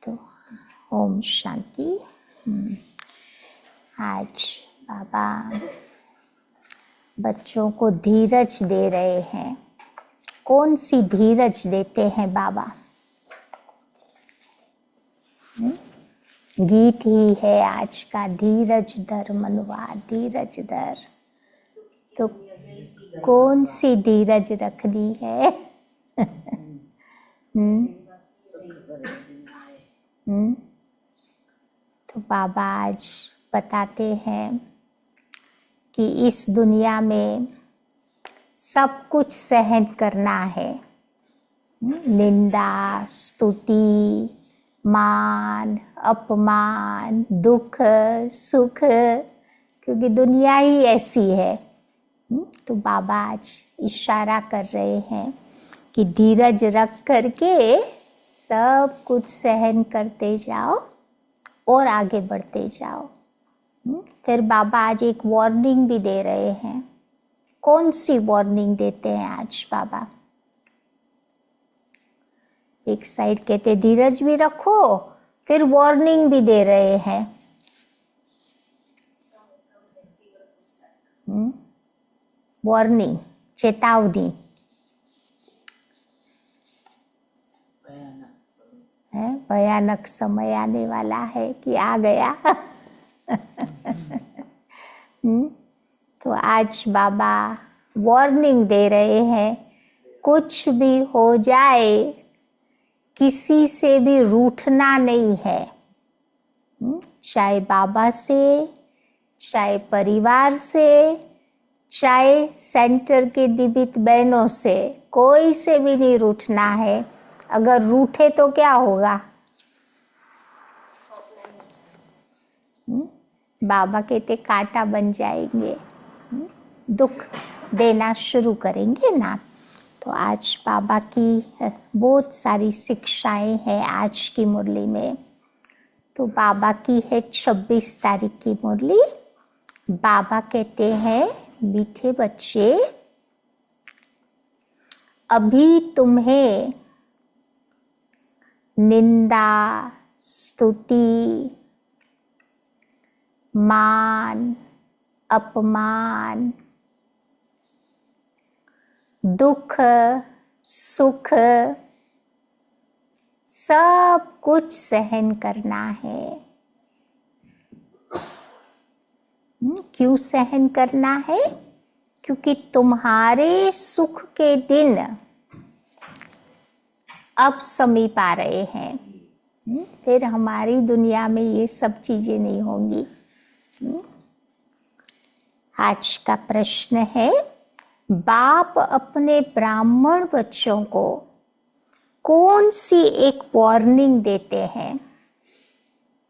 तो ओम शांति। आज बाबा बच्चों को धीरज दे रहे हैं। कौन सी धीरज देते हैं बाबा? गीत ही है आज का, धीरज धर मनवा धीरज धर। तो कौन सी धीरज रखनी है? तो बाबा आज बताते हैं कि इस दुनिया में सब कुछ सहन करना है। निंदा, स्तुति, मान, अपमान, दुख, सुख, क्योंकि दुनिया ही ऐसी है। तो बाबा आज इशारा कर रहे हैं कि धीरज रख करके सब कुछ सहन करते जाओ और आगे बढ़ते जाओ। फिर बाबा आज एक वार्निंग भी दे रहे हैं। कौन सी वार्निंग देते हैं आज बाबा? एक साइड कहते धीरज भी रखो, फिर वार्निंग भी दे रहे हैं। वार्निंग, चेतावनी है। भयानक समय आने वाला है कि आ गया। तो आज बाबा वार्निंग दे रहे हैं, कुछ भी हो जाए किसी से भी रूठना नहीं है। चाहे बाबा से, चाहे परिवार से, चाहे सेंटर के दीपित बहनों से, कोई से भी नहीं रूठना है। अगर रूठे तो क्या होगा? बाबा कहते कांटा बन जाएंगे, दुख देना शुरू करेंगे ना। तो आज बाबा की बहुत सारी शिक्षाएं हैं आज की मुरली में। तो बाबा की है 26 तारीख की मुरली। बाबा कहते हैं, मीठे बच्चे, अभी तुम्हें निंदा, स्तुति, मान, अपमान, दुख, सुख, सब कुछ सहन करना है। क्यों सहन करना है? क्योंकि तुम्हारे सुख के दिन अब समीप आ रहे हैं। फिर हमारी दुनिया में ये सब चीजें नहीं होंगी। आज का प्रश्न है, बाप अपने ब्राह्मण बच्चों को कौन सी एक वार्निंग देते हैं?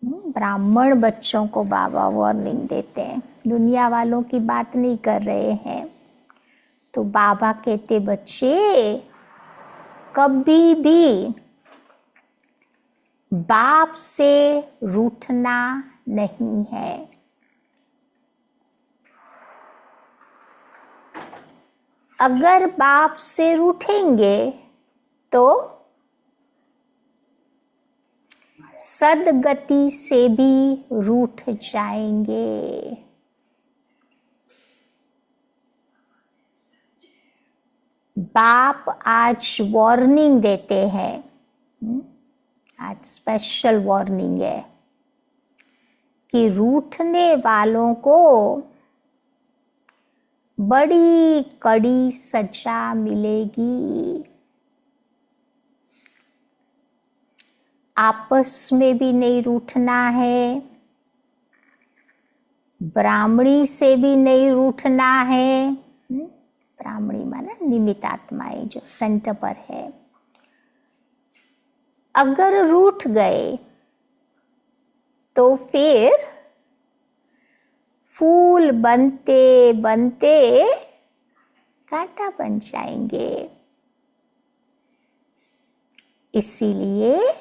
ब्राह्मण बच्चों को बाबा वार्निंग देते हैं, दुनिया वालों की बात नहीं कर रहे हैं। तो बाबा कहते, बच्चे कभी भी बाप से रूठना नहीं है। अगर बाप से रूठेंगे तो सदगति से भी रूठ जाएंगे। बाप आज वार्निंग देते हैं। आज स्पेशल वार्निंग है कि रूठने वालों को बड़ी कड़ी सजा मिलेगी। आपस में भी नहीं रूठना है, ब्राह्मणी से भी नहीं रूठना है। ब्राह्मणी माना निमित्त आत्माएं जो सेंटर पर है। अगर रूठ गए तो फिर फूल बनते बनते कांटा बन जाएंगे। इसीलिए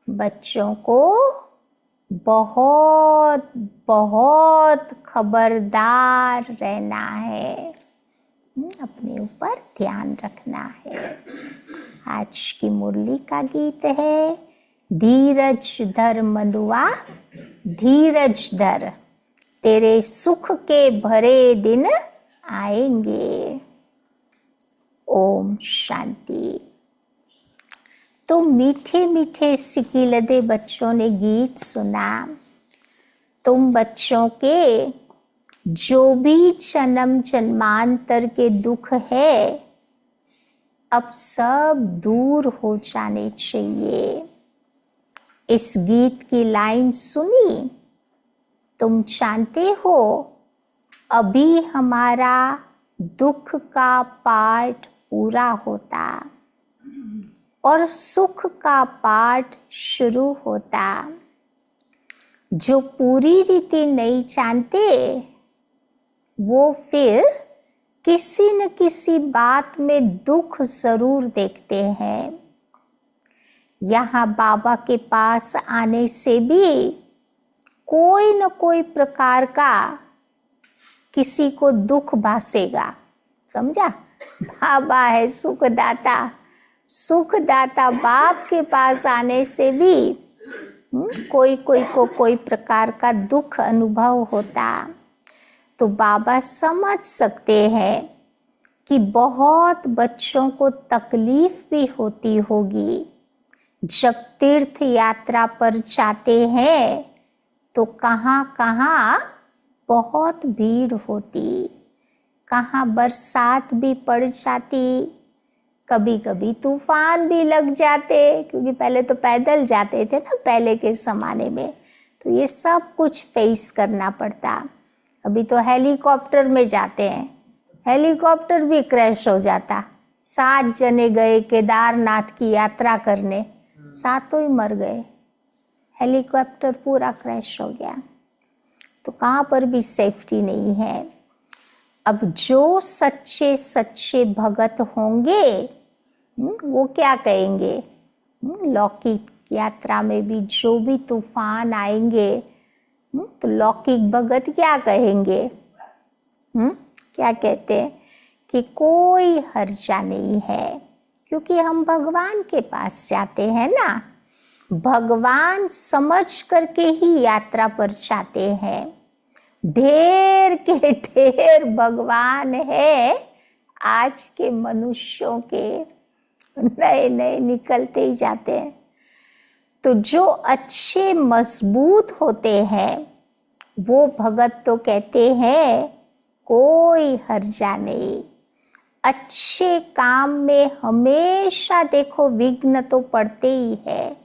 बच्चों को बहुत बहुत खबरदार रहना है, अपने ऊपर ध्यान रखना है। आज की मुरली का गीत है धीरज धर मनुआ धीरज धर, तेरे सुख के भरे दिन आएंगे। ओम शांति। तो मीठे मीठे सिकिलदे बच्चों ने गीत सुना। तुम बच्चों के जो भी जन्म जन्मांतर के दुख है अब सब दूर हो जाने चाहिए। इस गीत की लाइन सुनी? तुम जानते हो अभी हमारा दुख का पार्ट पूरा होता और सुख का पार्ट शुरू होता। जो पूरी रीति नहीं जानते वो फिर किसी न किसी बात में दुख जरूर देखते हैं। यहाँ बाबा के पास आने से भी कोई न कोई प्रकार का किसी को दुख भासेगा, समझा? बाबा है सुखदाता, सुखदाता बाप के पास आने से भी कोई कोई को कोई प्रकार का दुख अनुभव होता। तो बाबा समझ सकते हैं कि बहुत बच्चों को तकलीफ भी होती होगी। जब तीर्थ यात्रा पर जाते हैं तो कहाँ कहाँ बहुत भीड़ होती, कहाँ बरसात भी पड़ जाती, कभी कभी तूफान भी लग जाते, क्योंकि पहले तो पैदल जाते थे ना पहले के ज़माने में, तो ये सब कुछ फेस करना पड़ता। अभी तो हेलीकॉप्टर में जाते हैं, हेलीकॉप्टर भी क्रैश हो जाता। 7 जने गए केदारनाथ की यात्रा करने, 7 ही मर गए, हेलीकॉप्टर पूरा क्रैश हो गया। तो कहाँ पर भी सेफ्टी नहीं है। अब जो सच्चे सच्चे भगत होंगे वो क्या कहेंगे? लौकिक यात्रा में भी जो भी तूफान आएंगे तो लौकिक भगत क्या कहेंगे? क्या कहते हैं कि कोई हर्जा नहीं है, क्योंकि हम भगवान के पास जाते हैं ना। भगवान समझ करके ही यात्रा पर जाते हैं। ढेर के ढेर भगवान है आज के मनुष्यों के, नए नए निकलते ही जाते हैं। तो जो अच्छे मजबूत होते हैं वो भगत तो कहते हैं कोई हर्जा नहीं। अच्छे काम में हमेशा देखो विघ्न तो पड़ते ही है,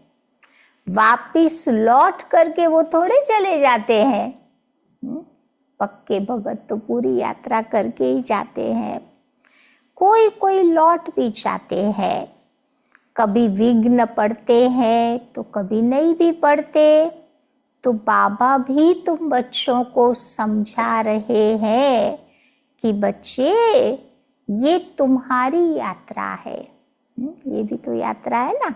वापिस लौट करके वो थोड़े चले जाते हैं। पक्के भगत तो पूरी यात्रा करके ही जाते हैं। कोई कोई लौट भी जाते हैं, कभी विघ्न पड़ते हैं तो कभी नहीं भी पड़ते। तो बाबा भी तुम बच्चों को समझा रहे हैं कि बच्चे ये तुम्हारी यात्रा है, ये भी तो यात्रा है ना।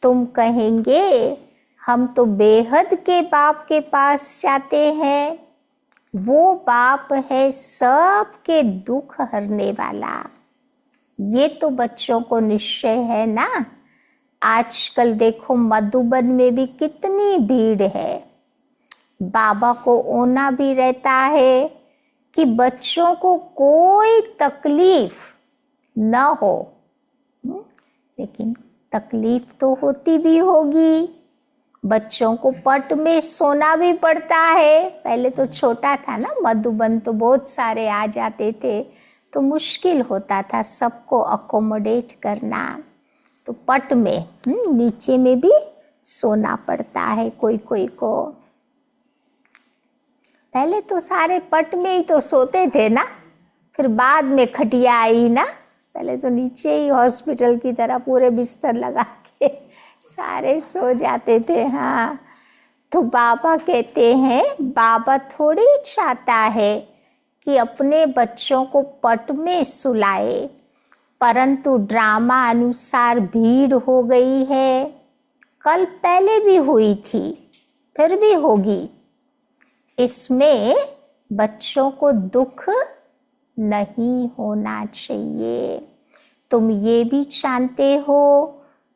तुम कहेंगे हम तो बेहद के बाप के पास जाते हैं, वो बाप है सबके दुख हरने वाला। ये तो बच्चों को निश्चय है ना। आजकल देखो मधुबन में भी कितनी भीड़ है। बाबा को ओना भी रहता है कि बच्चों को कोई तकलीफ न हो, लेकिन तकलीफ तो होती भी होगी। बच्चों को पट में सोना भी पड़ता है। पहले तो छोटा था ना मधुबन, तो बहुत सारे आ जाते थे तो मुश्किल होता था सबको अकोमोडेट करना। तो पट में नीचे में भी सोना पड़ता है कोई कोई को। पहले तो सारे पट में ही तो सोते थे ना, फिर बाद में खटिया आई ना। पहले तो नीचे ही हॉस्पिटल की तरह पूरे बिस्तर लगा के सारे सो जाते थे। हाँ, तो बाबा कहते हैं बाबा थोड़ी चाहता है कि अपने बच्चों को पट में सुलाए, परंतु ड्रामा अनुसार भीड़ हो गई है। कल पहले भी हुई थी, फिर भी होगी। इसमें बच्चों को दुख नहीं होना चाहिए। तुम ये भी जानते हो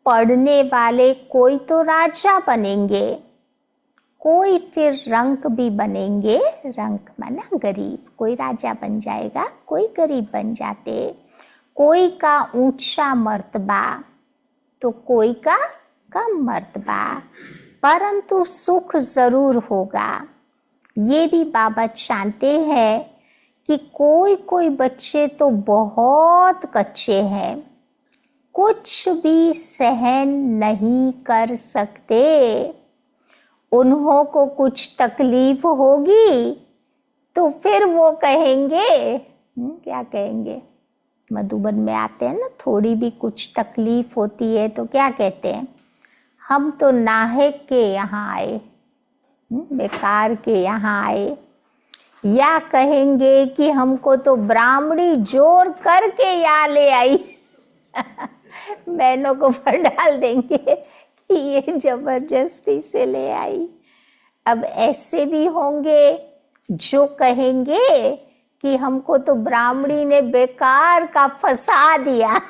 पढ़ने वाले कोई तो राजा बनेंगे, कोई फिर रंक भी बनेंगे। रंक माना गरीब, कोई राजा बन जाएगा, कोई गरीब बन जाते। कोई का ऊंचा मर्तबा तो कोई का कम मर्तबा, परंतु सुख जरूर होगा। ये भी बाबा जानते हैं कि कोई कोई बच्चे तो बहुत कच्चे हैं, कुछ भी सहन नहीं कर सकते। उन्हों को कुछ तकलीफ होगी तो फिर वो कहेंगे, क्या कहेंगे, मधुबन में आते हैं ना, थोड़ी भी कुछ तकलीफ होती है तो क्या कहते हैं, हम तो नाहक के यहाँ आए, बेकार के यहाँ आए। या कहेंगे कि हमको तो ब्राह्मणी जोर करके यहाँ ले आई। बहनों को पर डाल देंगे कि ये जबरदस्ती से ले आई। अब ऐसे भी होंगे जो कहेंगे कि हमको तो ब्राह्मणी ने बेकार का फंसा दिया।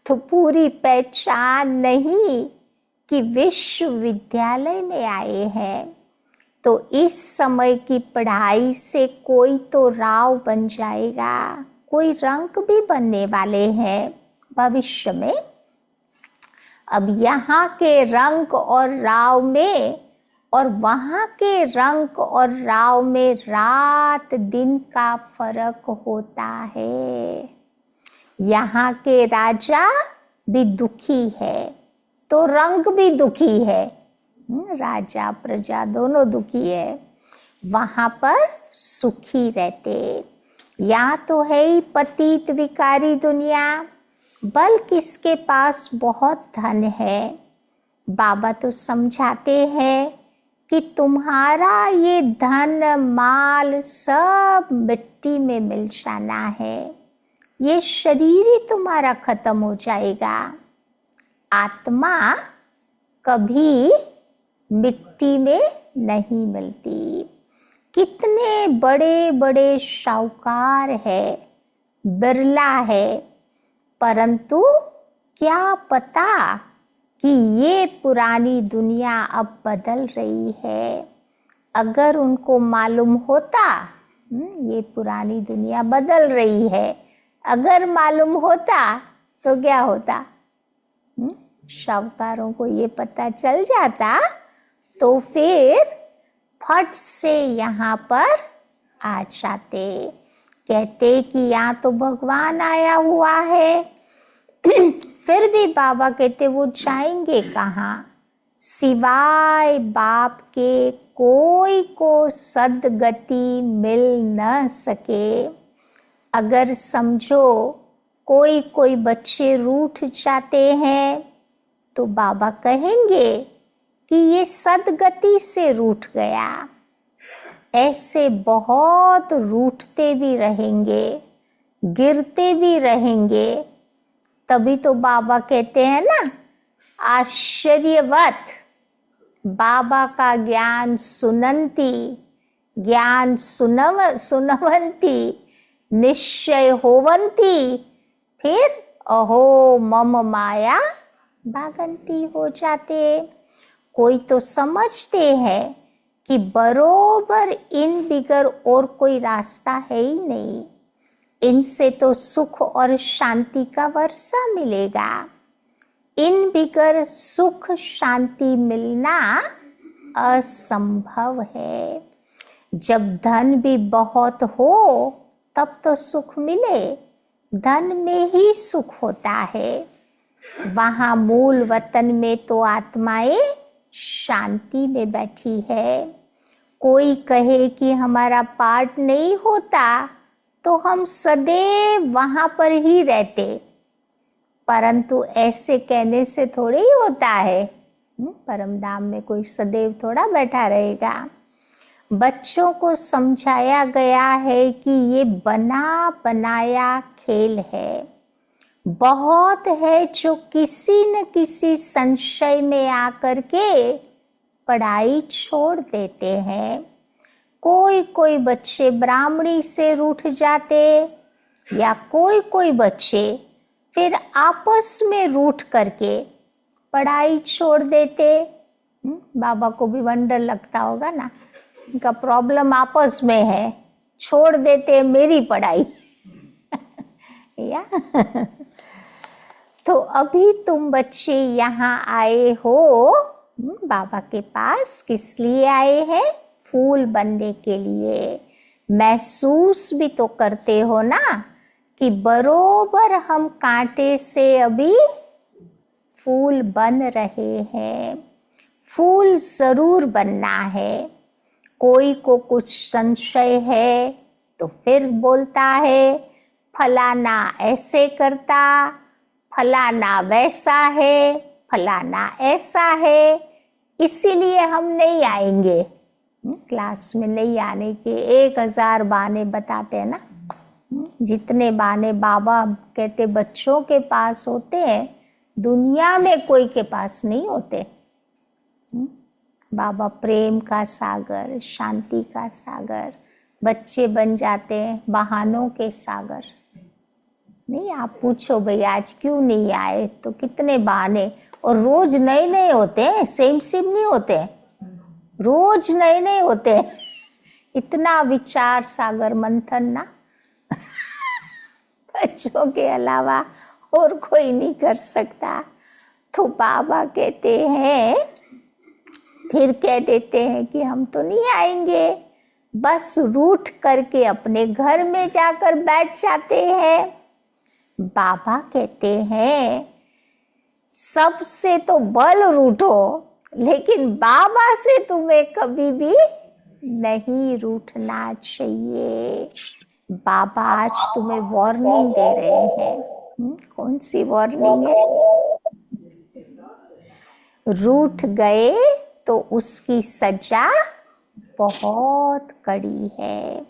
तो पूरी पहचान नहीं कि विश्वविद्यालय में आए हैं, तो इस समय की पढ़ाई से कोई तो राव बन जाएगा, कोई रंक भी बनने वाले हैं भविष्य में। अब यहाँ के रंक और राव में और वहाँ के रंक और राव में रात दिन का फर्क होता है। यहाँ के राजा भी दुखी है तो रंक भी दुखी है, राजा प्रजा दोनों दुखी है। वहाँ पर सुखी रहते। यहाँ तो है ही पतित विकारी दुनिया, बल किसके पास बहुत धन है। बाबा तो समझाते हैं कि तुम्हारा ये धन माल सब मिट्टी में मिल जाना है, ये शरीर ही तुम्हारा खत्म हो जाएगा। आत्मा कभी मिट्टी में नहीं मिलती। कितने बड़े बड़े शाहूकार है, बिरला है, परंतु क्या पता कि ये पुरानी दुनिया अब बदल रही है। अगर उनको मालूम होता ये पुरानी दुनिया बदल रही है, अगर मालूम होता तो क्या होता, शाहूकारों को ये पता चल जाता तो फिर फट से यहाँ पर आ जाते। कहते कि यहाँ तो भगवान आया हुआ है। फिर भी बाबा कहते वो जाएंगे कहाँ, सिवाय बाप के कोई को सदगति मिल न सके। अगर समझो कोई कोई बच्चे रूठ जाते हैं तो बाबा कहेंगे कि ये सदगति से रूठ गया। ऐसे बहुत रूठते भी रहेंगे, गिरते भी रहेंगे। तभी तो बाबा कहते हैं ना, आश्चर्यवत बाबा का ज्ञान सुनंती, ज्ञान सुनवंती, निश्चय होवंती, फिर अहो मम माया भागंती हो जाते। कोई तो समझते हैं कि बरोबर इन बिगर और कोई रास्ता है ही नहीं, इनसे तो सुख और शांति का वर्षा मिलेगा। इन बिगर सुख शांति मिलना असंभव है। जब धन भी बहुत हो तब तो सुख मिले, धन में ही सुख होता है। वहाँ मूल वतन में तो आत्माएं शांति में बैठी है। कोई कहे कि हमारा पाठ नहीं होता तो हम सदैव वहाँ पर ही रहते, परंतु ऐसे कहने से थोड़े ही होता है। परम धाम में कोई सदैव थोड़ा बैठा रहेगा। बच्चों को समझाया गया है कि ये बना बनाया खेल है। बहुत है जो किसी न किसी संशय में आकर के पढ़ाई छोड़ देते हैं। कोई कोई बच्चे ब्राह्मणी से रूठ जाते, या कोई कोई बच्चे फिर आपस में रूठ करके पढ़ाई छोड़ देते। बाबा को भी वंडर लगता होगा ना, इनका प्रॉब्लम आपस में है, छोड़ देते मेरी पढ़ाई या तो अभी तुम बच्चे यहाँ आए हो बाबा के पास, किस लिए आए हैं? फूल बनने के लिए। महसूस भी तो करते हो ना कि बरोबर हम कांटे से अभी फूल बन रहे हैं। फूल जरूर बनना है। कोई को कुछ संशय है तो फिर बोलता है फलाना ऐसे करता, फलाना वैसा है, फलाना ऐसा है, इसीलिए हम नहीं आएंगे। क्लास में नहीं आने के 1000 बहाने बताते हैं ना। जितने बहाने बाबा कहते बच्चों के पास होते हैं, दुनिया में कोई के पास नहीं होते। बाबा प्रेम का सागर, शांति का सागर, बच्चे बन जाते हैं बहानों के सागर। नहीं, आप पूछो भाई आज क्यों नहीं आए तो कितने बहाने, और रोज नए नए होते हैं, सेम सेम नहीं होते, रोज नए नए होते हैं। इतना विचार सागर मंथन ना बच्चों के अलावा और कोई नहीं कर सकता। तो बाबा कहते हैं, फिर कह देते हैं कि हम तो नहीं आएंगे, बस रूठ करके अपने घर में जाकर बैठ जाते हैं। बाबा कहते हैं सबसे तो बल रूठो, लेकिन बाबा से तुम्हें कभी भी नहीं रूठना चाहिए। बाबा आज तुम्हें वार्निंग दे रहे हैं। कौन सी वार्निंग है? रूठ गए तो उसकी सजा बहुत कड़ी है।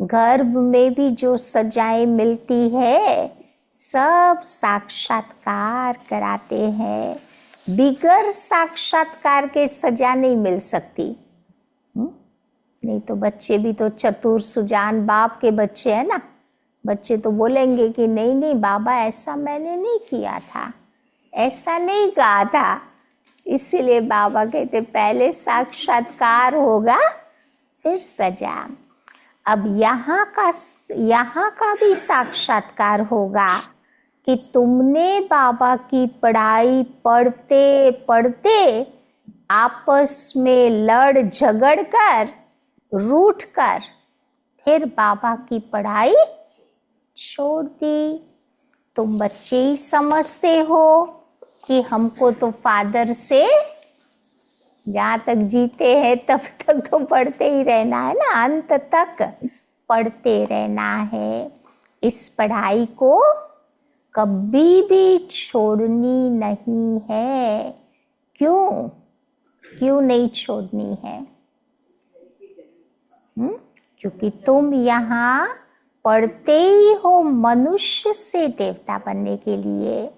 गर्भ में भी जो सजाएं मिलती है सब साक्षात्कार कराते हैं। बिगर साक्षात्कार के सजा नहीं मिल सकती। नहीं तो बच्चे भी तो चतुर सुजान बाप के बच्चे हैं ना। बच्चे तो बोलेंगे कि नहीं नहीं बाबा ऐसा मैंने नहीं किया था, ऐसा नहीं कहा था। इसीलिए बाबा कहते पहले साक्षात्कार होगा फिर सजा। अब यहाँ का भी साक्षात्कार होगा कि तुमने बाबा की पढ़ाई पढ़ते पढ़ते आपस में लड़ झगड़ कर रूठ कर फिर बाबा की पढ़ाई छोड़ दी। तुम बच्चे ही समझते हो कि हमको तो फादर से जहाँ तक जीते हैं तब तक तो पढ़ते ही रहना है ना, अंत तक पढ़ते रहना है। इस पढ़ाई को कभी भी छोड़नी नहीं है। क्यों नहीं छोड़नी है? क्योंकि तुम यहाँ पढ़ते ही हो मनुष्य से देवता बनने के लिए।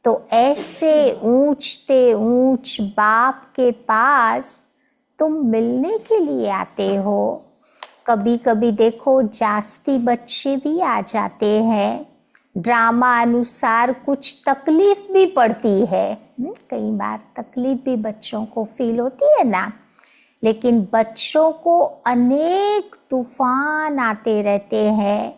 तो ऐसे ऊंचते ऊंच बाप के पास तुम मिलने के लिए आते हो। कभी कभी देखो जास्ती बच्चे भी आ जाते हैं, ड्रामा अनुसार कुछ तकलीफ भी पड़ती है। कई बार तकलीफ भी बच्चों को फील होती है ना, लेकिन बच्चों को अनेक तूफान आते रहते हैं।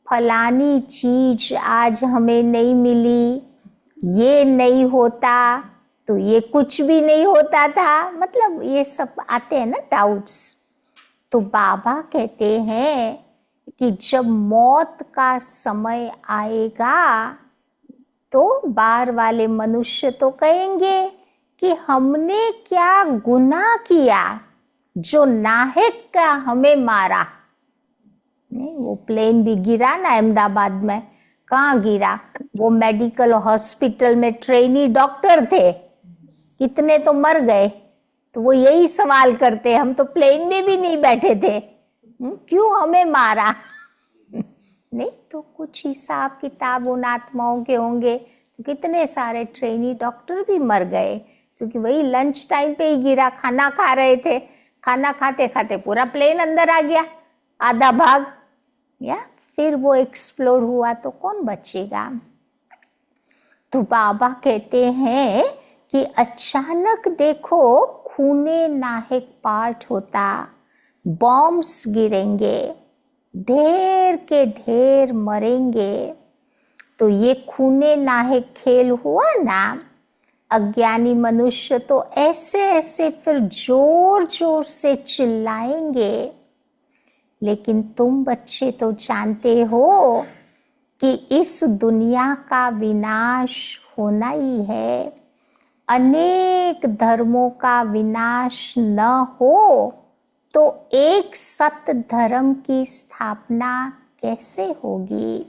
फलानी चीज आज हमें नहीं मिली, ये नहीं होता तो ये कुछ भी नहीं होता था, मतलब ये सब आते हैं ना डाउट्स। तो बाबा कहते हैं कि जब मौत का समय आएगा तो बाहर वाले मनुष्य तो कहेंगे कि हमने क्या गुनाह किया जो नाहक का हमें मारा। नहीं, वो प्लेन भी गिरा ना अहमदाबाद में, कहाँ गिरा? वो मेडिकल हॉस्पिटल में ट्रेनी डॉक्टर थे, कितने तो मर गए। तो वो यही सवाल करते, हम तो प्लेन में भी नहीं बैठे थे, क्यों हमें मारा? नहीं तो कुछ हिसाब किताब उन आत्माओं के होंगे। तो कितने सारे ट्रेनी डॉक्टर भी मर गए, क्योंकि वही लंच टाइम पे ही गिरा। खाना खा रहे थे, खाना खाते खाते पूरा प्लेन अंदर आ गया, आधा भाग, या फिर वो एक्सप्लोड हुआ तो कौन बचेगा? तो बाबा कहते हैं कि अचानक देखो खूने नाहक पाठ होता, बॉम्ब्स गिरेंगे, ढेर के ढेर मरेंगे। तो ये खूने नाहक खेल हुआ ना। अज्ञानी मनुष्य तो ऐसे ऐसे फिर जोर जोर से चिल्लाएंगे, लेकिन तुम बच्चे तो जानते हो कि इस दुनिया का विनाश होना ही है। अनेक धर्मों का विनाश न हो तो एक सत्य धर्म की स्थापना कैसे होगी।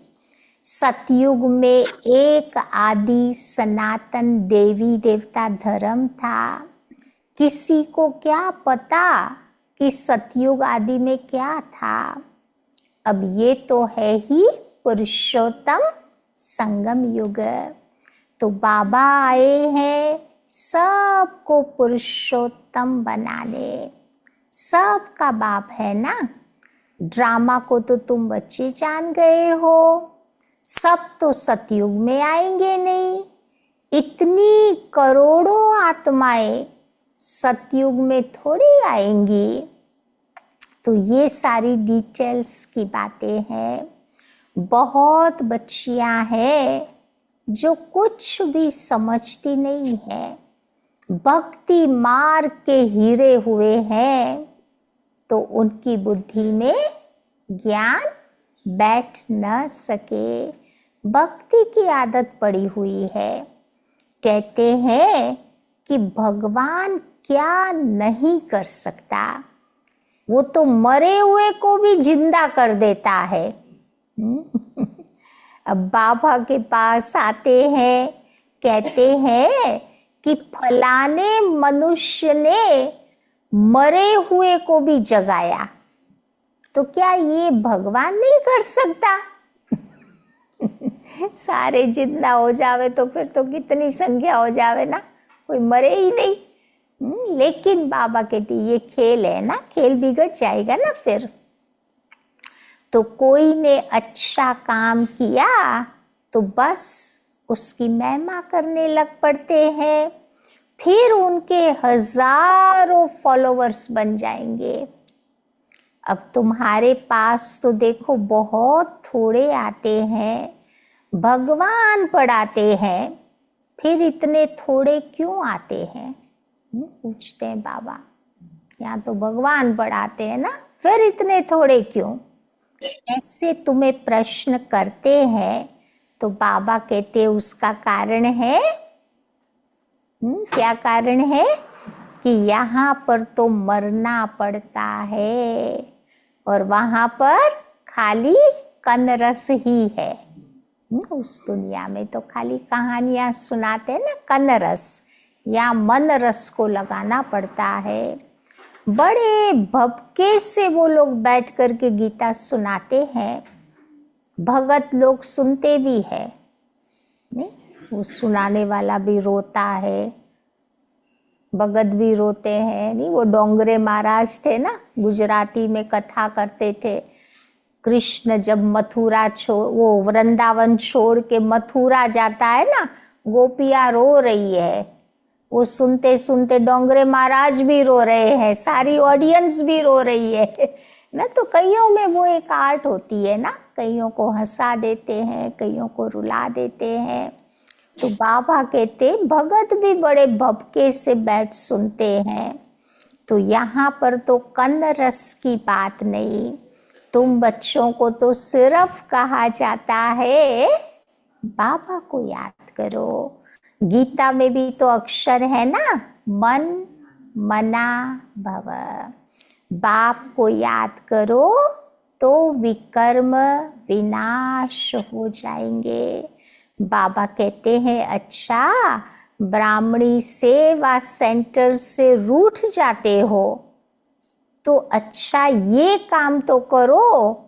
सतयुग में एक आदि सनातन देवी देवता धर्म था। किसी को क्या पता कि सतयुग आदि में क्या था। अब ये तो है ही पुरुषोत्तम संगम युग। तो बाबा आए हैं सबको पुरुषोत्तम बनाने। सबका बाप है ना। ड्रामा को तो तुम बच्चे जान गए हो। सब तो सतयुग में आएंगे नहीं। इतनी करोड़ों आत्माएं सतयुग में थोड़ी आएंगी। तो ये सारी डिटेल्स की बातें हैं। बहुत बच्चियां हैं जो कुछ भी समझती नहीं है, भक्ति मार्ग के हीरे हुए हैं, तो उनकी बुद्धि में ज्ञान बैठ न सके। भक्ति की आदत पड़ी हुई है। कहते हैं कि भगवान क्या नहीं कर सकता, वो तो मरे हुए को भी जिंदा कर देता है। अब बाबा के पास आते हैं, कहते हैं कि फलाने मनुष्य ने मरे हुए को भी जगाया, तो क्या ये भगवान नहीं कर सकता? सारे जिंदा हो जावे तो फिर तो कितनी संख्या हो जावे ना, कोई मरे ही नहीं। लेकिन बाबा कहती ये खेल है ना, खेल बिगड़ जाएगा ना फिर। तो कोई ने अच्छा काम किया तो बस उसकी महिमा करने लग पड़ते हैं, फिर उनके हजारों फॉलोवर्स बन जाएंगे। अब तुम्हारे पास तो देखो बहुत थोड़े आते हैं, भगवान पढ़ाते हैं, फिर इतने थोड़े क्यों आते हैं? पूछते हैं बाबा। यहाँ तो भगवान पढ़ाते हैं ना, फिर इतने थोड़े क्यों? ऐसे तुम्हें प्रश्न करते हैं तो बाबा कहते उसका कारण है। क्या कारण है? कि यहाँ पर तो मरना पड़ता है और वहां पर खाली कनरस ही है। उस दुनिया में तो खाली कहानियां सुनाते हैं ना, कनरस, या मन रस को लगाना पड़ता है। बड़े भपके से वो लोग बैठ करके गीता सुनाते हैं, भगत लोग सुनते भी है, नहीं? वो सुनाने वाला भी रोता है, भगत भी रोते हैं। नहीं, वो डोंगरे महाराज थे ना, गुजराती में कथा करते थे। कृष्ण जब मथुरा छोड़, वो वृंदावन छोड़ के मथुरा जाता है ना, गोपियां रो रही है, वो सुनते सुनते डोंगरे महाराज भी रो रहे हैं, सारी ऑडियंस भी रो रही है ना। तो कईयों में वो एक आर्ट होती है ना, कईयों को हंसा देते हैं, कईयों को रुला देते हैं। तो बाबा कहते भगत भी बड़े भपके से बैठ सुनते हैं। तो यहाँ पर तो कन्न रस की बात नहीं, तुम बच्चों को तो सिर्फ कहा जाता है बाबा को याद करो। गीता में भी तो अक्षर है ना, मन मना भव। बाप को याद करो तो विकर्म विनाश हो जाएंगे। बाबा कहते हैं अच्छा, ब्राह्मणी सेवा सेंटर से रूठ जाते हो तो अच्छा ये काम तो करो,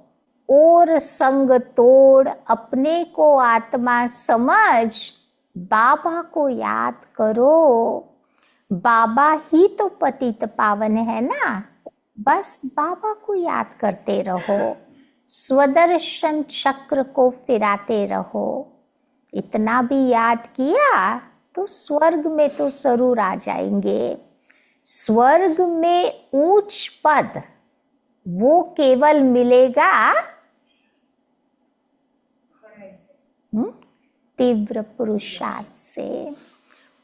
और संग तोड़ अपने को आत्मा समझ बाबा को याद करो। बाबा ही तो पतित पावन है ना, बस बाबा को याद करते रहो, स्वदर्शन चक्र को फिराते रहो। इतना भी याद किया तो स्वर्ग में तो जरूर आ जाएंगे। स्वर्ग में ऊंच पद वो केवल मिलेगा तीव्र पुरुषार्थ से।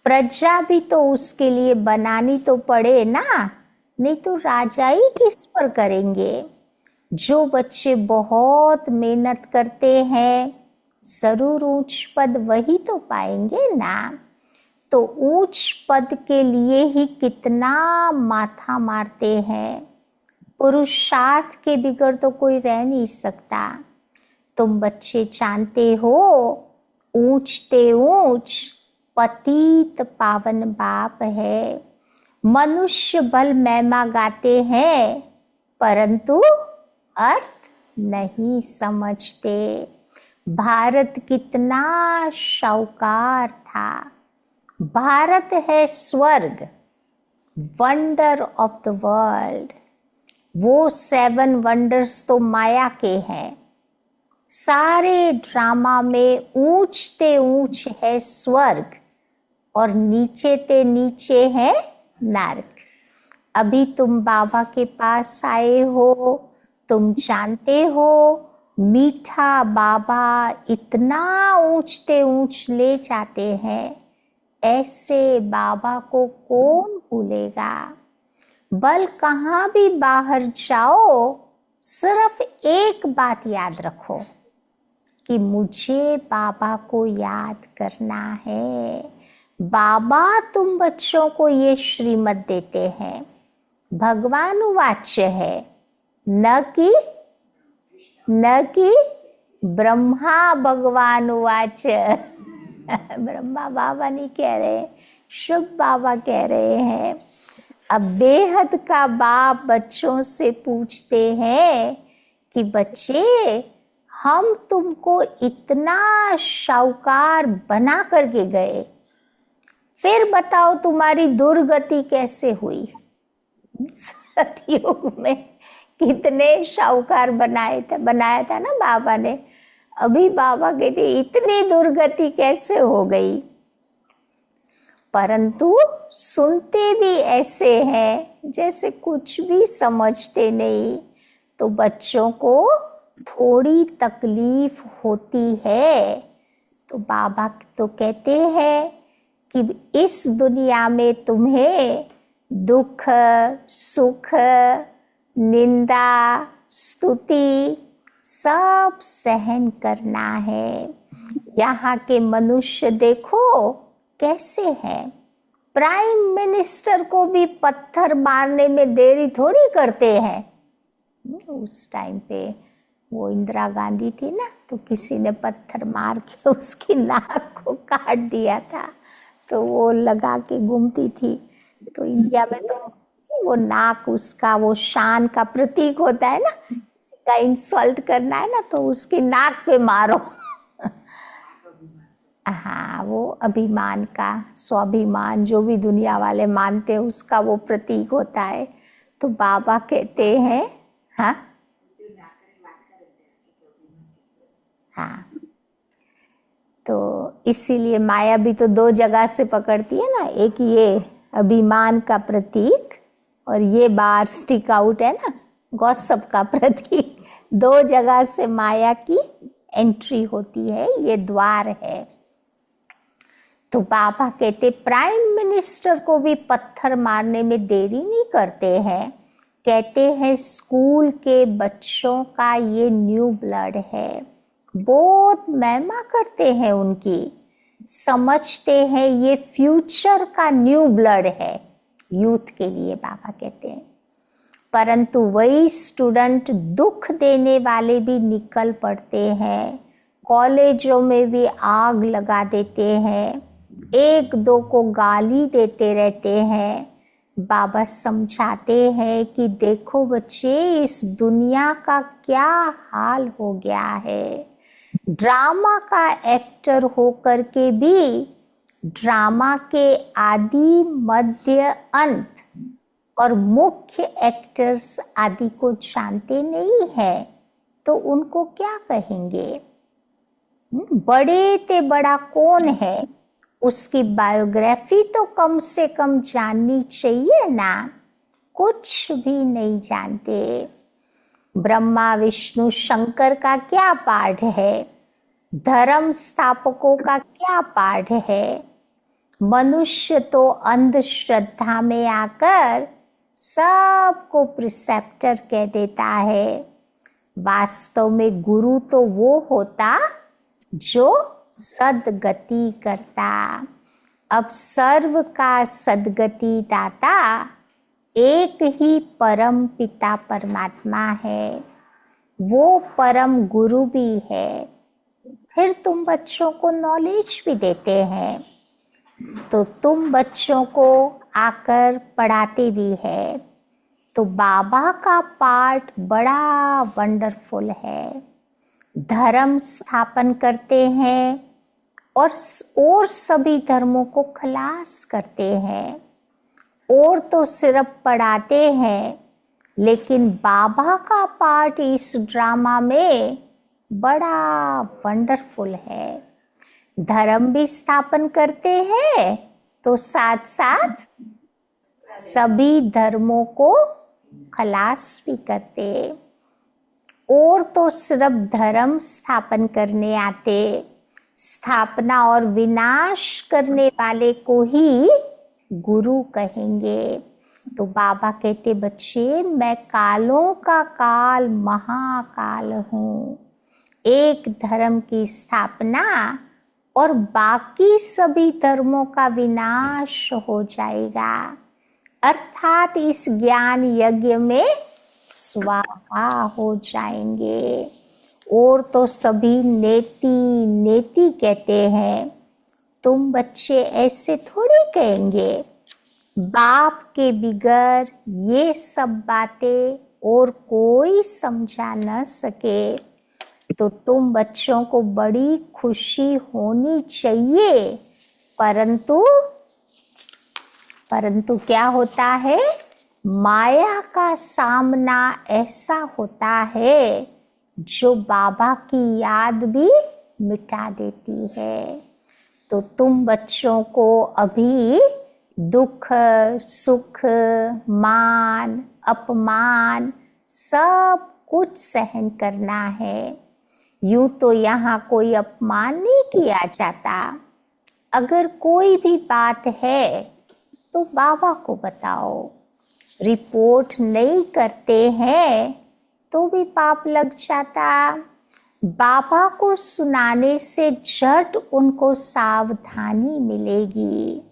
प्रजा भी तो उसके लिए बनानी तो पड़े ना, नहीं तो राजा ही किस पर करेंगे। जो बच्चे बहुत मेहनत करते हैं जरूर ऊंच पद वही तो पाएंगे ना। तो ऊंच पद के लिए ही कितना माथा मारते हैं। पुरुषार्थ के बिगड़ तो कोई रह नहीं सकता। तुम बच्चे जानते हो ऊंचते ऊंच पतित पावन बाप है। मनुष्य बल महिमा गाते हैं परंतु अर्थ नहीं समझते। भारत कितना शाहूकार था। भारत है स्वर्ग, वंडर ऑफ द वर्ल्ड। वो 7 वंडर्स तो माया के हैं। सारे ड्रामा में ऊंचते ऊंच है स्वर्ग और नीचे ते नीचे है नरक। अभी तुम बाबा के पास आए हो, तुम जानते हो मीठा बाबा इतना ऊंचते ऊंच ले जाते हैं। ऐसे बाबा को कौन भूलेगा। बल कहाँ भी बाहर जाओ सिर्फ एक बात याद रखो कि मुझे बाबा को याद करना है। बाबा तुम बच्चों को ये श्रीमत देते हैं, भगवान वाच्य है, न कि ब्रह्मा भगवान वाच्य। ब्रह्मा बाबा नहीं कह रहे, शुभ बाबा कह रहे हैं। अब बेहद का बाप बच्चों से पूछते हैं कि बच्चे हम तुमको इतना शाहूकार बना करके गए, फिर बताओ तुम्हारी दुर्गति कैसे हुई। सतयुग में कितने शाहूकार बनाया था ना बाबा ने। अभी बाबा कहते इतनी दुर्गति कैसे हो गई। परंतु सुनते भी ऐसे हैं जैसे कुछ भी समझते नहीं। तो बच्चों को थोड़ी तकलीफ होती है। तो बाबा तो कहते हैं कि इस दुनिया में तुम्हें दुख सुख निंदा स्तुति सब सहन करना है। यहाँ के मनुष्य देखो कैसे हैं। प्राइम मिनिस्टर को भी पत्थर मारने में देरी थोड़ी करते हैं। उस टाइम पे वो इंदिरा गांधी थी ना, तो किसी ने पत्थर मार के उसकी नाक को काट दिया था, तो वो लगा के घूमती थी। तो इंडिया में तो वो नाक उसका वो शान का प्रतीक होता है ना, किसी का इंसल्ट करना है ना तो उसकी नाक पे मारो। हाँ, वो अभिमान का स्वाभिमान जो भी दुनिया वाले मानते हैं उसका वो प्रतीक होता है। तो बाबा कहते हैं हाँ हाँ, तो इसीलिए माया भी तो 2 जगह से पकड़ती है ना, एक ये अभिमान का प्रतीक और ये बार स्टिक आउट है ना गॉसिप का प्रतीक। 2 जगह से माया की एंट्री होती है, ये द्वार है। तो बाबा कहते प्राइम मिनिस्टर को भी पत्थर मारने में देरी नहीं करते हैं। कहते हैं स्कूल के बच्चों का ये न्यू ब्लड है, बहुत महिमा करते हैं उनकी, समझते हैं ये फ्यूचर का न्यू ब्लड है यूथ के लिए बाबा कहते हैं। परंतु वही स्टूडेंट दुख देने वाले भी निकल पड़ते हैं, कॉलेजों में भी आग लगा देते हैं, 1-2 को गाली देते रहते हैं। बाबा समझाते हैं कि देखो बच्चे इस दुनिया का क्या हाल हो गया है। ड्रामा का एक्टर होकर के भी ड्रामा के आदि मध्य अंत और मुख्य एक्टर्स आदि को जानते नहीं है, तो उनको क्या कहेंगे। बड़े ते बड़ा कौन है, उसकी बायोग्राफी तो कम से कम जाननी चाहिए ना। कुछ भी नहीं जानते। ब्रह्मा विष्णु शंकर का क्या पाठ है, धर्म स्थापकों का क्या पाठ है। मनुष्य तो अंधश्रद्धा में आकर सबको प्रिसेप्टर कह देता है। वास्तव में गुरु तो वो होता जो सद्गति करता। अब सर्व का सद्गति दाता एक ही परम पिता परमात्मा है, वो परम गुरु भी है। फिर तुम बच्चों को नॉलेज भी देते हैं, तो तुम बच्चों को आकर पढ़ाते भी है। तो बाबा का पाठ बड़ा वंडरफुल है। धर्म स्थापन करते हैं और सभी धर्मों को खलास करते हैं। और तो सिर्फ पढ़ाते हैं, लेकिन बाबा का पार्ट इस ड्रामा में बड़ा वंडरफुल है। धर्म भी स्थापन करते हैं तो साथ साथ सभी धर्मों को खलास भी करते। और तो सिर्फ धर्म स्थापन करने आते, स्थापना और विनाश करने वाले को ही गुरु कहेंगे। तो बाबा कहते, बच्चे मैं कालों का काल महाकाल हूँ। एक धर्म की स्थापना और बाकी सभी धर्मों का विनाश हो जाएगा, अर्थात इस ज्ञान यज्ञ में स्वाहा हो जाएंगे। और तो सभी नेति नेति कहते हैं। तुम बच्चे ऐसे थोड़ी कहेंगे, बाप के बिगर ये सब बातें और कोई समझा न सके। तो तुम बच्चों को बड़ी खुशी होनी चाहिए, परंतु क्या होता है, माया का सामना ऐसा होता है जो बाबा की याद भी मिटा देती है। तो तुम बच्चों को अभी दुख सुख मान अपमान सब कुछ सहन करना है। यूं तो यहाँ कोई अपमान नहीं किया जाता। अगर कोई भी बात है तो बाबा को बताओ। रिपोर्ट नहीं करते हैं तो भी पाप लग जाता। बाबा को सुनाने से झट उनको सावधानी मिलेगी।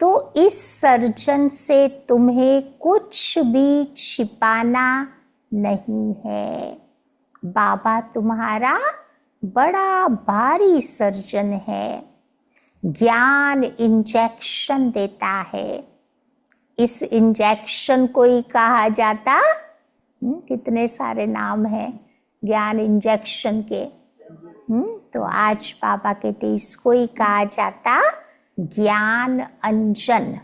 तो इस सर्जन से तुम्हें कुछ भी छिपाना नहीं है। बाबा तुम्हारा बड़ा भारी सर्जन है, ज्ञान इंजेक्शन देता है। इस इंजेक्शन को ही कहा जाता, कितने सारे नाम हैं ज्ञान इंजेक्शन के। तो आज बाबा कहते इसको ही कहा जाता ज्ञान अंजन।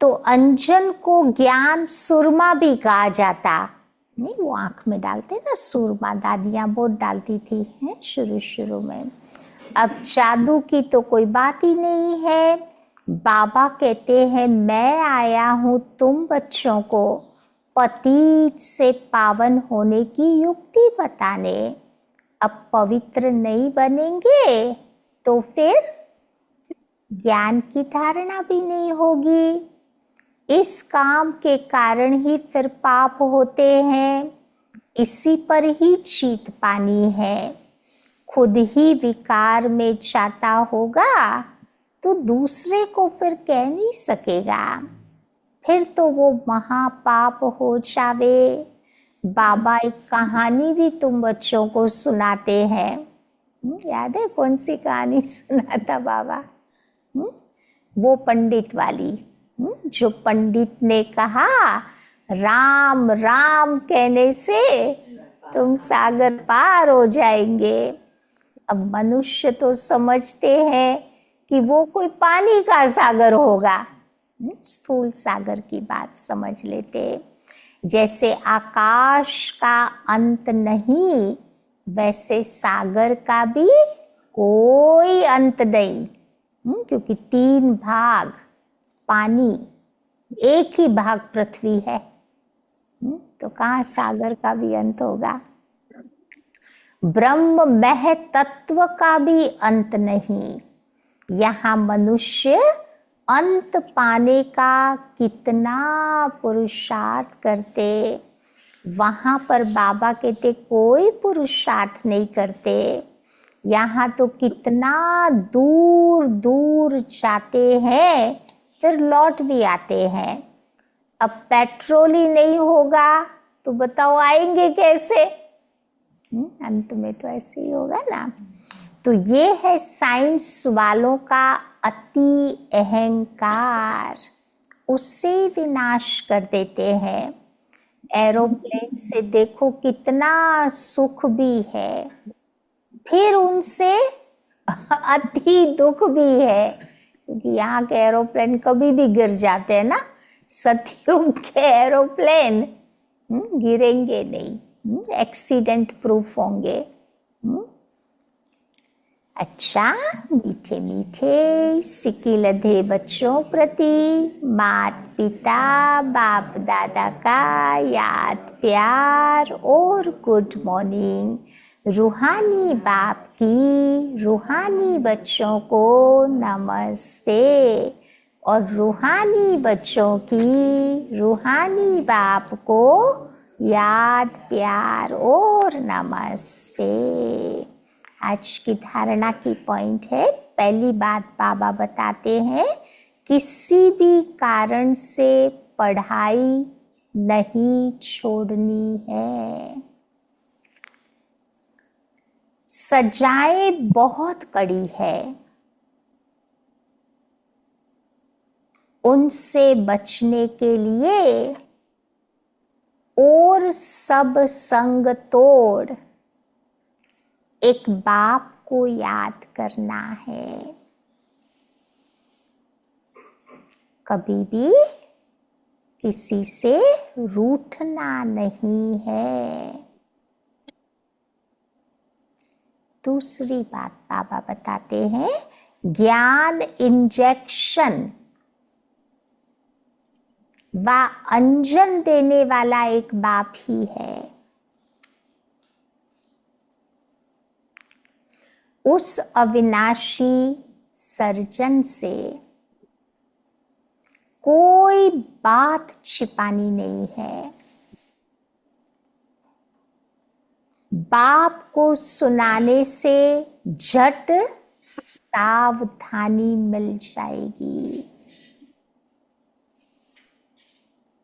तो अंजन को ज्ञान सुरमा भी कहा जाता। नहीं, वो आंख में डालते ना सुरमा, दादियां बहुत डालती थी हैं शुरू शुरू में। अब जादू की तो कोई बात ही नहीं है। बाबा कहते हैं मैं आया हूँ तुम बच्चों को पतित से पावन होने की युक्ति बताने। अब पवित्र नहीं बनेंगे तो फिर ज्ञान की धारणा भी नहीं होगी। इस काम के कारण ही फिर पाप होते हैं। इसी पर ही जीत पानी है। खुद ही विकार में जाता होगा तो दूसरे को फिर कह नहीं सकेगा, फिर तो वो महापाप हो जावे। बाबा एक कहानी भी तुम बच्चों को सुनाते हैं। याद है कौन सी कहानी सुनाता बाबा? वो पंडित वाली, जो पंडित ने कहा राम राम कहने से तुम सागर पार हो जाएंगे। अब मनुष्य तो समझते हैं कि वो कोई पानी का सागर होगा, स्थूल सागर की बात समझ लेते। जैसे आकाश का अंत नहीं, वैसे सागर का भी कोई अंत नहीं, क्योंकि 3 भाग पानी, 1 ही भाग पृथ्वी है, तो कहाँ सागर का भी अंत होगा। ब्रह्म मह तत्व का भी अंत नहीं। यहाँ मनुष्य अंत पाने का कितना पुरुषार्थ करते, वहां पर बाबा कहते कोई पुरुषार्थ नहीं करते। यहाँ तो कितना दूर दूर जाते हैं, फिर लौट भी आते हैं। अब पेट्रोल ही नहीं होगा तो बताओ आएंगे कैसे? अंत में तो ऐसे ही होगा ना। तो ये है साइंस वालों का अति अहंकार, उससे विनाश कर देते हैं। एरोप्लेन से देखो कितना सुख भी है, फिर उनसे अति दुख भी है, क्योंकि यहाँ के एरोप्लेन कभी भी गिर जाते हैं ना। सतयुग के एरोप्लेन गिरेंगे नहीं, एक्सीडेंट प्रूफ होंगे। अच्छा, मीठे मीठे सिक्के लधे बच्चों प्रति माता पिता बाप दादा का याद प्यार और गुड मॉर्निंग। रूहानी बाप की रूहानी बच्चों को नमस्ते, और रूहानी बच्चों की रूहानी बाप को याद प्यार और नमस्ते। आज की धारणा की पॉइंट है, पहली बात बाबा बताते हैं, किसी भी कारण से पढ़ाई नहीं छोड़नी है। सजाएं बहुत कड़ी है, उनसे बचने के लिए और सब संग तोड़ एक बाप को याद करना है। कभी भी किसी से रूठना नहीं है। दूसरी बात बाबा बताते हैं, ज्ञान इंजेक्शन व अंजन देने वाला एक बाप ही है। उस अविनाशी सर्जन से कोई बात छिपानी नहीं है। बाप को सुनाने से झट सावधानी मिल जाएगी।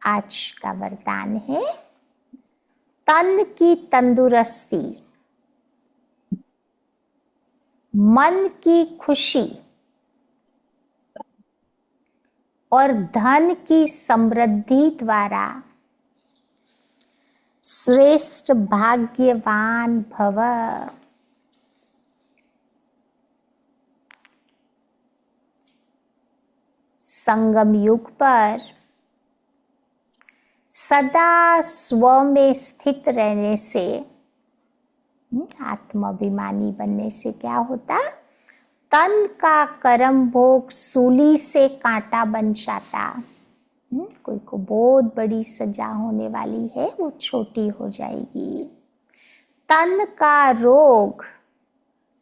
आज का वरदान है, तन की तंदुरुस्ती, मन की खुशी और धन की समृद्धि द्वारा श्रेष्ठ भाग्यवान भव। संगम युग पर सदा स्व में स्थित रहने से, आत्माभिमानी बनने से क्या होता, तन का कर्म भोग सूली से कांटा बन जाता। कोई को बहुत बड़ी सजा होने वाली है, वो छोटी हो जाएगी। तन का रोग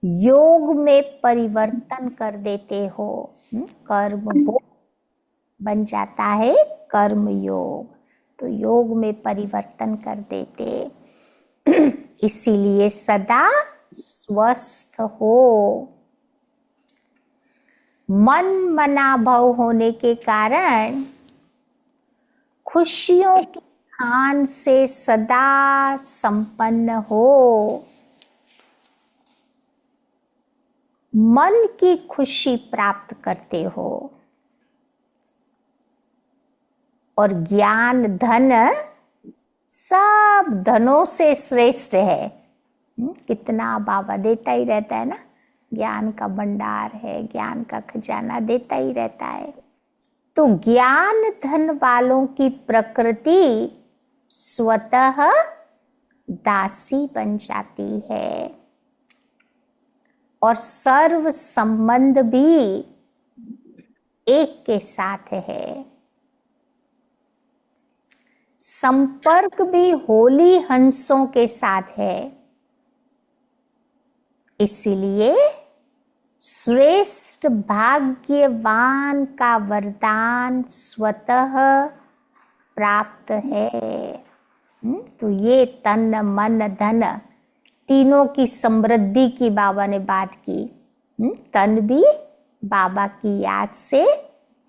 योग में परिवर्तन कर देते हो, कर्म भोग बन जाता है कर्म योग, तो योग में परिवर्तन कर देते। इसीलिए सदा स्वस्थ हो। मन मना भव होने के कारण खुशियों की खान से सदा संपन्न हो। मन की खुशी प्राप्त करते हो, और ज्ञान धन सब धनों से श्रेष्ठ है। कितना बाबा देता ही रहता है ना, ज्ञान का भंडार है, ज्ञान का खजाना देता ही रहता है। तो ज्ञान धन वालों की प्रकृति स्वतः दासी बन जाती है और सर्व संबंध भी एक के साथ है। संपर्क भी होली हंसों के साथ है। इसीलिए श्रेष्ठ भाग्यवान का वरदान स्वतः प्राप्त है। तो ये तन मन धन तीनों की समृद्धि की बाबा ने बात की। तन भी बाबा की याद से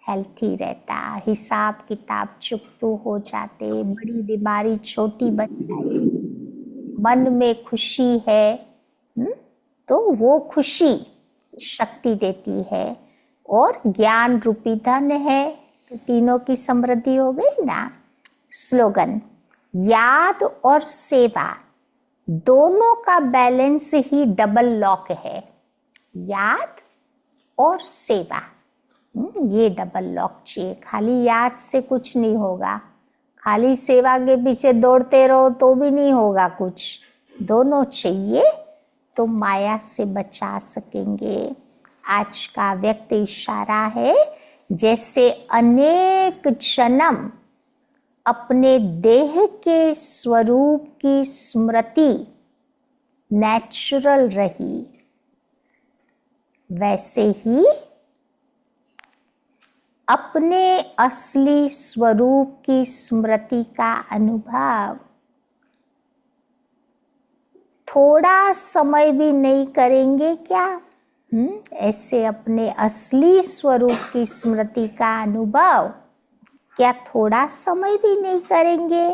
हेल्थी रहता, हिसाब किताब चुकतू हो जाते, बड़ी बीमारी छोटी बन जाए, मन में खुशी है तो वो खुशी शक्ति देती है। और ज्ञान रूपी धन है तो तीनों की समृद्धि हो गई ना। स्लोगन, याद और सेवा दोनों का बैलेंस ही डबल लॉक है। याद और सेवा, ये डबल लॉक चाहिए। खाली याद से कुछ नहीं होगा, खाली सेवा के पीछे दौड़ते रहो तो भी नहीं होगा कुछ। दोनों चाहिए तो माया से बचा सकेंगे। आज का व्यक्त इशारा है, जैसे अनेक जन्म अपने देह के स्वरूप की स्मृति नेचुरल रही, वैसे ही अपने असली स्वरूप की स्मृति का अनुभव थोड़ा समय भी नहीं करेंगे क्या? ऐसे अपने असली स्वरूप की स्मृति का अनुभव क्या थोड़ा समय भी नहीं करेंगे?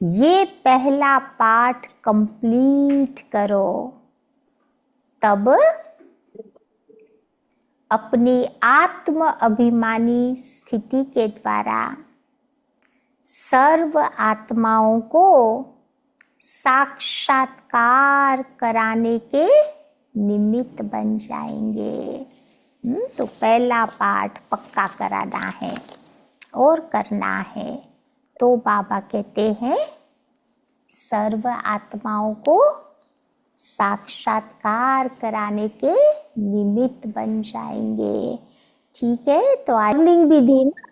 ये पहला पाठ कंप्लीट करो, तब अपनी आत्म अभिमानी स्थिति के द्वारा सर्व आत्माओं को साक्षात्कार कराने के निमित्त बन जाएंगे। तो पहला पाठ पक्का कराना है और करना है। तो बाबा कहते हैं सर्व आत्माओं को साक्षात्कार कराने के निमित्त बन जाएंगे। ठीक है, तो आज लिंग भी दी ना।